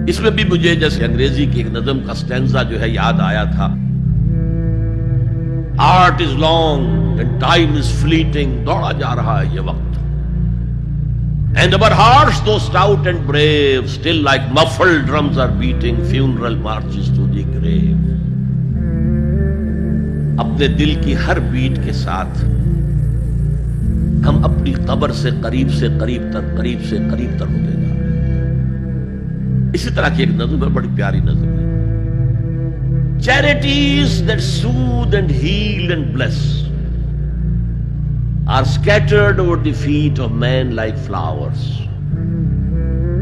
اس میں بھی مجھے جیسے انگریزی کی ایک نظم کا سٹینزا جو ہے یاد آیا تھا. Art is long and time is fleeting, دوڑا جا رہا ہے یہ وقت. And our hearts, though stout and brave, still like muffled drums are beating funeral marches to the grave. اپنے دل کی ہر بیٹ کے ساتھ ہم اپنی قبر سے قریب سے قریب تر ہوتے جا رہے ہیں. اسی طرح کی ایک نظم ہے، بڑی پیاری نظم ہے. Charities that soothe and heal and bless are scattered over the feet of men like flowers.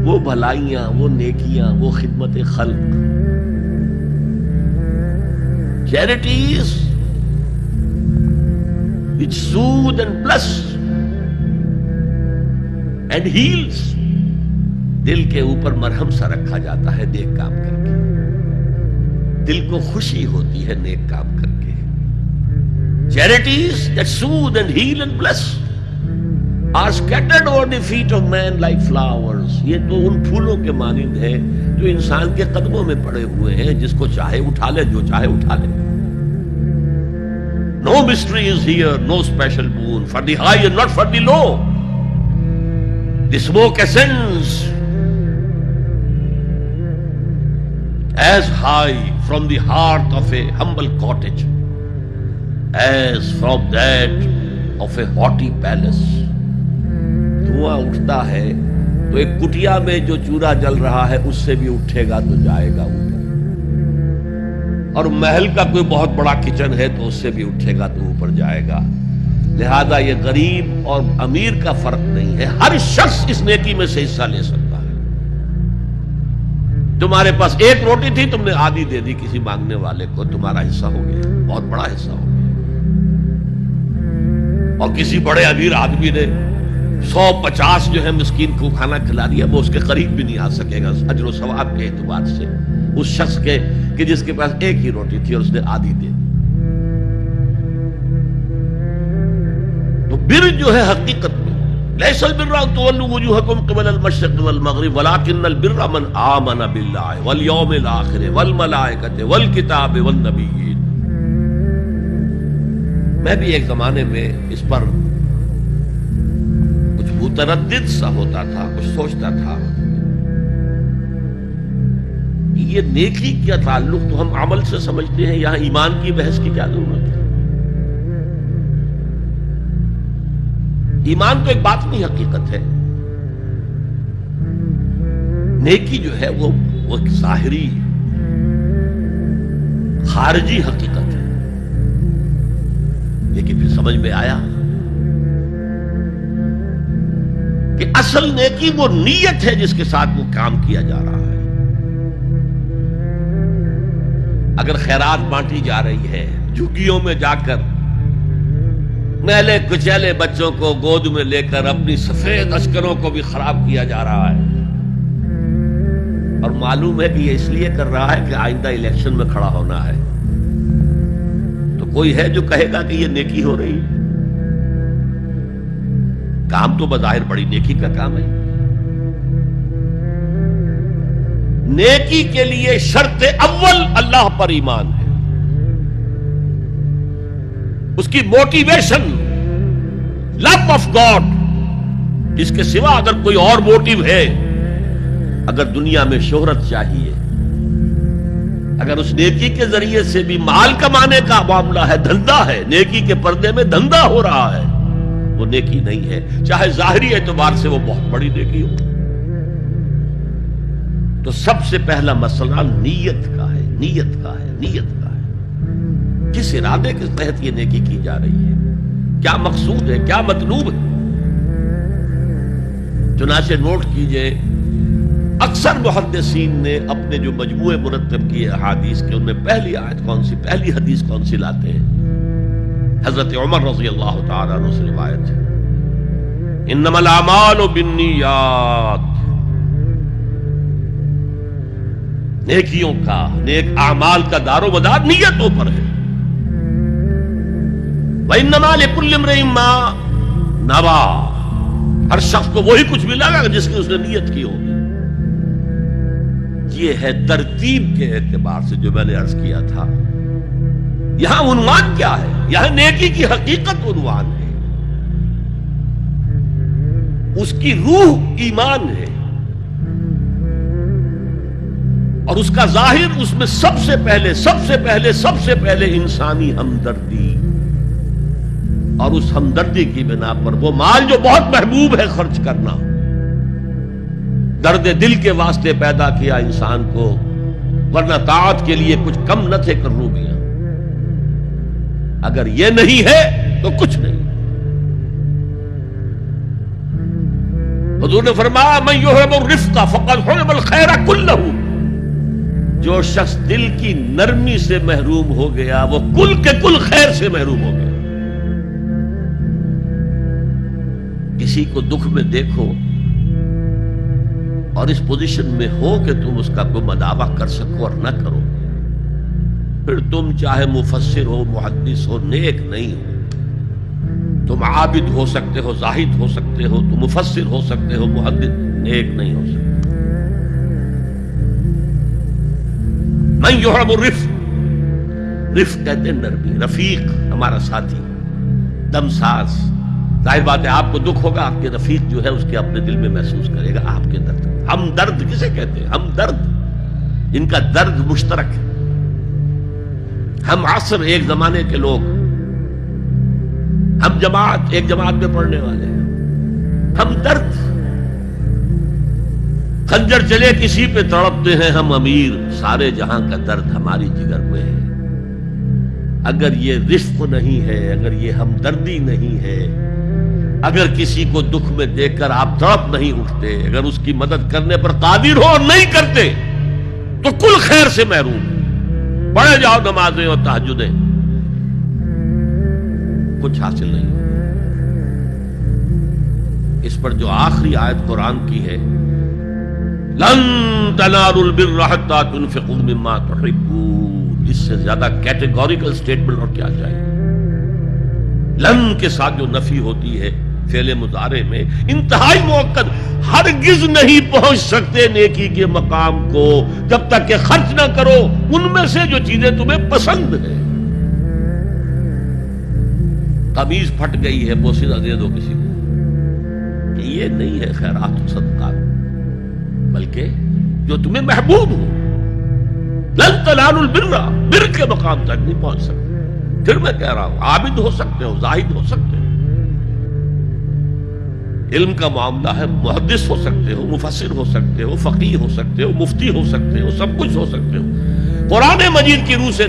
وہ بھلائیاں، وہ نیکیاں، وہ خدمت خلق. Charities which soothe and bless and heals. دل کے اوپر مرہم سا رکھا جاتا ہے نیک کام کر کے. دل کو خوشی ہوتی ہے نیک کام کر کے. Charities that soothe and heal and bless are scattered over the feet of men like flowers. یہ تو ان پھولوں کے مانند ہے جو انسان کے قدموں میں پڑے ہوئے ہیں، جس کو چاہے اٹھا لے، جو چاہے اٹھا لے. No mystery is here, no special boon for the high and not for the low. The smoke ascends as high from the hearth of a humble cottage as from that of a haughty palace. دھواں اٹھتا ہے تو ایک کٹیا میں جو چولہا جل رہا ہے اس سے بھی اٹھے گا تو جائے گا اوپر، اور محل کا کوئی بہت بڑا کچن ہے تو اس سے بھی اٹھے گا تو اوپر جائے گا. لہذا یہ غریب اور امیر کا فرق نہیں ہے، ہر شخص اس نیکی میں سے حصہ لے سکتا ہے. تمہارے پاس ایک روٹی تھی، تم نے آدھی دے دی کسی مانگنے والے کو، تمہارا حصہ ہو گیا، بہت بڑا حصہ ہو گیا. اور کسی بڑے امیر آدمی نے 150 جو ہے مسکین کو کھانا کھلا دیا، وہ اس کے قریب بھی نہیں آ سکے گا اجر و ثواب کے اعتبار سے اس شخص کے کہ جس کے پاس ایک ہی روٹی تھی اور اس نے آدھی دے دی. تو بر جو ہے حقیقت میں لیس البر ان تولوا وجوهکم قبل المشرق والمغرب ولكن البر من آمن بالله والیوم الآخر والملائکۃ والکتاب والنبیین. میں بھی ایک زمانے میں اس پر کچھ متردد سا ہوتا تھا، کچھ سوچتا تھا یہ نیکی کا تعلق تو ہم عمل سے سمجھتے ہیں، یہاں ایمان کی بحث کی کیا ضرورت ہے؟ ایمان تو ایک باطنی حقیقت ہے، نیکی جو ہے وہ ایک ظاہری خارجی حقیقت ہے. لیکن پھر سمجھ میں آیا کہ اصل نیکی وہ نیت ہے جس کے ساتھ وہ کام کیا جا رہا ہے. اگر خیرات بانٹی جا رہی ہے، جھگیوں میں جا کر میلے کچیلے بچوں کو گود میں لے کر اپنی سفید اشکروں کو بھی خراب کیا جا رہا ہے، اور معلوم ہے کہ یہ اس لیے کر رہا ہے کہ آئندہ الیکشن میں کھڑا ہونا ہے، تو کوئی ہے جو کہے گا کہ یہ نیکی ہو رہی ہے؟ کام تو بظاہر بڑی نیکی کا کام ہے. نیکی کے لیے شرط اول اللہ پر ایمان ہے، اس کی موٹیویشن لو آف گاڈ. اس کے سوا اگر کوئی اور موٹیو ہے، اگر دنیا میں شہرت چاہیے، اگر اس نیکی کے ذریعے سے بھی مال کمانے کا معاملہ ہے، دھندا ہے، نیکی کے پردے میں دھندا ہو رہا ہے، وہ نیکی نہیں ہے، چاہے ظاہری اعتبار سے وہ بہت بڑی نیکی ہو. تو سب سے پہلا مسئلہ نیت کا ہے، نیت کا ہے، نیت کا ہے. کس ارادے کے تحت یہ نیکی کی جا رہی ہے، کیا مقصود ہے، کیا مطلوب ہے. چنانچہ نوٹ کیجئے، اکثر محدثین نے اپنے جو مجموعے مرتب کیے احادیث کے، ان میں پہلی آیت کون سی، پہلی حدیث کون سی لاتے ہیں؟ حضرت عمر رضی اللہ تعالیٰ عنہ سے روایت ہے، انما الاعمال بالنیات. نیکیوں کا، نیک اعمال کا دار و مدار نیتوں پر ہے. وانما لکل امرئ ما نویٰ، ہر شخص کو وہی کچھ ملے گا جس کی اس نے نیت کی ہوگی. یہ ہے ترتیب کے اعتبار سے جو میں نے عرض کیا تھا. یہاں عنوان کیا ہے؟ یہاں نیکی کی حقیقت عنوان ہے. اس کی روح ایمان ہے، اور اس کا ظاہر اس میں سب سے پہلے انسانی ہمدردی، اور اس ہمدردی کی بنا پر وہ مال جو بہت محبوب ہے خرچ کرنا، درد دل کے واسطے پیدا کیا انسان کو، ورنہ طاعت کے لیے کچھ کم نہ تھے کروبیاں. اگر یہ نہیں ہے تو کچھ نہیں. حضور نے فرمایا من یحب الرفق فقد حرم الخیر کلہ. جو شخص دل کی نرمی سے محروم ہو گیا وہ کل کے کل خیر سے محروم ہو گیا. کسی کو دکھ میں دیکھو اور اس پوزیشن میں ہو کہ تم اس کا کوئی مداوع کر سکو اور نہ کرو، پھر تم چاہے مفسر ہو، محدث ہو، نیک نہیں ہو. تم عابد ہو سکتے ہو، زاہد ہو سکتے ہو، تم مفسر ہو سکتے ہو، محدث، نیک نہیں ہو سکتے. من یحب الرفق، رفق کہتے ہیں نرمی. رفیق ہمارا ساتھی، دمساز. ظاہر بات ہے آپ کو دکھ ہوگا، آپ کے رفیق جو ہے اس کے اپنے دل میں محسوس کرے گا آپ کے درد. ہم درد کسے کہتے ہیں؟ ہم درد، جن کا درد مشترک ہے. ہم عصر ایک زمانے کے لوگ، ہم جماعت ایک جماعت میں پڑھنے والے ہیں. ہم درد، خنجر چلے کسی پہ تڑپتے ہیں ہم امیر، سارے جہاں کا درد ہماری جگر میں ہے. اگر یہ رفق نہیں ہے، اگر یہ ہمدردی نہیں ہے، اگر کسی کو دکھ میں دیکھ کر آپ تڑپ نہیں اٹھتے، اگر اس کی مدد کرنے پر قادر ہو اور نہیں کرتے تو کل خیر سے محروم. پڑھے جاؤ نمازیں اور تہجدیں، کچھ حاصل نہیں. اس پر جو آخری آیت قرآن کی ہے، لن تنالوا البر حتى تنفقوا مما تحبون، اس سے زیادہ کیٹیگوریکل سٹیٹمنٹ اور کیا چاہیے. لن کے ساتھ جو نفی ہوتی ہے فعل مضارع میں، انتہائی مؤکد. ہرگز نہیں پہنچ سکتے نیکی کے مقام کو جب تک کہ خرچ نہ کرو ان میں سے جو چیزیں تمہیں پسند ہیں. قمیض پھٹ گئی ہے، بوسیدہ دے دو کسی کو، یہ نہیں ہے خیرات و صدقات، بلکہ جو تمہیں محبوب ہو. لن تنالوا البر، بر کے مقام تک نہیں پہنچ سکتے. پھر میں کہہ رہا ہوں عابد ہو سکتے ہو، زاہد ہو سکتے ہو، علم کا معاملہ ہے، محدث ہو سکتے ہو، مفسر ہو سکتے ہو، فقیہ ہو سکتے ہو، مفتی ہو سکتے ہو، سب کچھ ہو سکتے ہو. قرآن مجید کی روح سے